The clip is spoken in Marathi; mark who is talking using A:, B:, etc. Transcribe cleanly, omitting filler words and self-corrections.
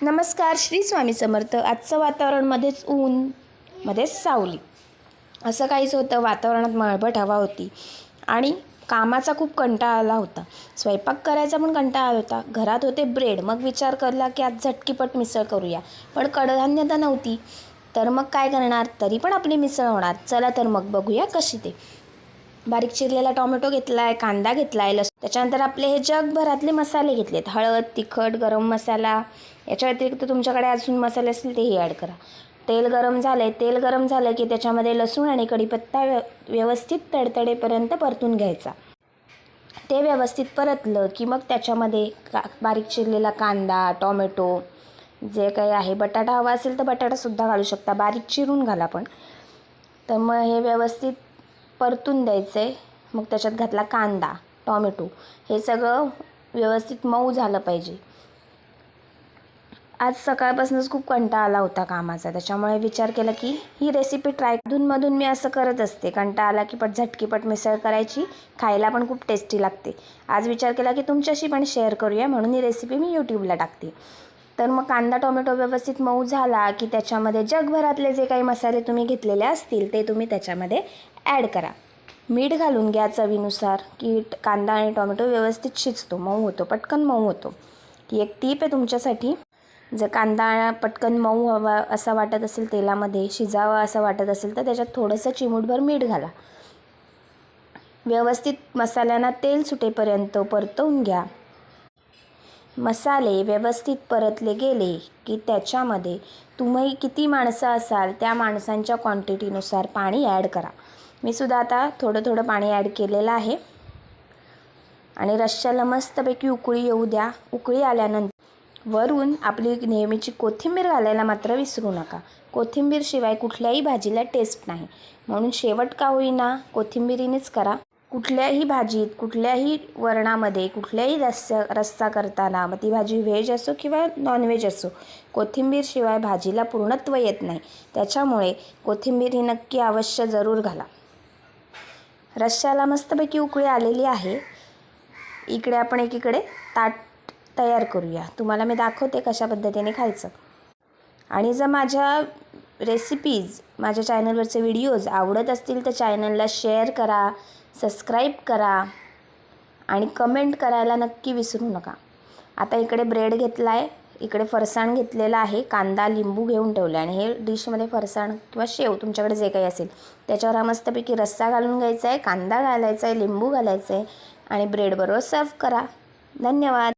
A: नमस्कार, श्री स्वामी समर्थ. आजचं वातावरण मध्येच ऊन, मध्येच सावली असं काहीच होतं. वातावरणात मळभट हवा होती आणि कामाचा खूप कंटाळा आला होता. स्वयंपाक करायचा पण कंटाळा आला होता. घरात होते ब्रेड. मग विचार करला की आज झटकीपट मिसळ करूया, पण कडधान्य तर नव्हती. तर मग काय करणार, तरी पण आपली मिसळ होणार. चला तर मग बघूया कशी ते. बारीक चिरलेला टोमॅटो घेतला आहे, कांदा घेतला आहे, त्याच्यानंतर आपले हे जगभरातले मसाले घेतलेत. हळद, तिखट, गरम मसाला. याच्या व्यतिरिक्त तुमच्याकडे अजून मसाले असतील तेही ॲड करा. तेल गरम झालं की त्याच्यामध्ये लसूण आणि कढीपत्ता व्यवस्थित तडतडेपर्यंत परतून घ्यायचा. ते व्यवस्थित परतलं की मग त्याच्यामध्ये बारीक चिरलेला कांदा, टोमॅटो जे काही आहे, बटाटा हवा असेल तर बटाटासुद्धा घालू शकता, बारीक चिरून घाला पण. तर मग हे व्यवस्थित परतून द्यायचं आहे. मग त्याच्यात घातला कांदा, टोमॅटो. हे सगळं व्यवस्थित मऊ झालं पाहिजे. आज सकाळपासूनच खूप कंटाळा आला होता कामाचा, त्याच्यामुळे विचार केला की ही रेसिपी ट्राय. अधूनमधून मी असं करत असते. कंटाळा आला की झटकीपट मिसळ करायची, खायला पण खूप टेस्टी लागते. आज विचार केला की तुमच्याशी पण शेअर करूया, म्हणून ही रेसिपी मी यूट्यूबला टाकते. तर मग कांदा टोमॅटो व्यवस्थित मऊ झाला की त्याच्यामध्ये जगभरातले जे काही मसाले तुम्ही घेतलेले असतील ते तुम्ही त्याच्यामध्ये ॲड करा. मीठ घालून घ्या चवीनुसार, की कांदा आणि टोमॅटो व्यवस्थित शिजतो, मऊ होतो, पटकन मऊ होतो. ही एक टीप आहे तुमच्यासाठी. जर कांदा पटकन मऊ हवा असा वाटत असेल, तेलामध्ये शिजावा असं वाटत असेल, तर त्याच्यात थोडंसं चिमूटभर मीठ घाला. व्यवस्थित मसाल्यांना तेल सुटेपर्यंत परतवून घ्या. मसाले व्यवस्थित परतले गेले की त्याच्यामध्ये तुम्ही किती माणसं असाल त्या माणसांच्या क्वांटिटीनुसार पाणी ॲड करा. मी सुद्धा आता थोडं पाणी ॲड केलेलं आहे आणि रश्श्याला मस्तपैकी उकळी येऊ द्या. उकळी आल्यानंतर वरून आपली नेहमीची कोथिंबीर घालायला मात्र विसरू नका. कोथिंबीरशिवाय कुठल्याही भाजीला टेस्ट नाही, म्हणून शेवट का होईना कोथिंबीरीनेच करा. कुठल्याही भाजीत, कुठल्याही वरणामध्ये, कुठल्याही रस्सा करताना, मग ती भाजी व्हेज असो किंवा नॉनव्हेज असो, कोथिंबीरशिवाय भाजीला पूर्णत्व येत नाही. त्याच्यामुळे कोथिंबीर ही नक्की अवश्य जरूर घाला. रश्श्याला मस्तपैकी उकळी आलेली आहे. इकडे आपण एकीकडे ताट तयार करूया. तुम्हाला मी दाखवते कशा पद्धतीने खायचं. आणि जर माझ्या रेसिपीज, माझ्या चॅनलवरचे व्हिडिओज आवडत असतील तर चॅनलला शेअर करा, सबस्क्राईब करा आणि कमेंट करायला नक्की विसरू नका. आता इकडे ब्रेड घेतला आहे, इकडे फरसाण घेतलेला आहे, कांदा लिंबू घेऊन ठेवला आहे आणि हे डिशमध्ये फरसाण किंवा शेव तुमच्याकडे जे काही असेल त्याच्यावर हा मस्तपैकी रस्सा घालून घ्यायचा आहे, कांदा घालायचा आहे, लिंबू घालायचं आहे आणि ब्रेडबरोबर सर्व करा. धन्यवाद.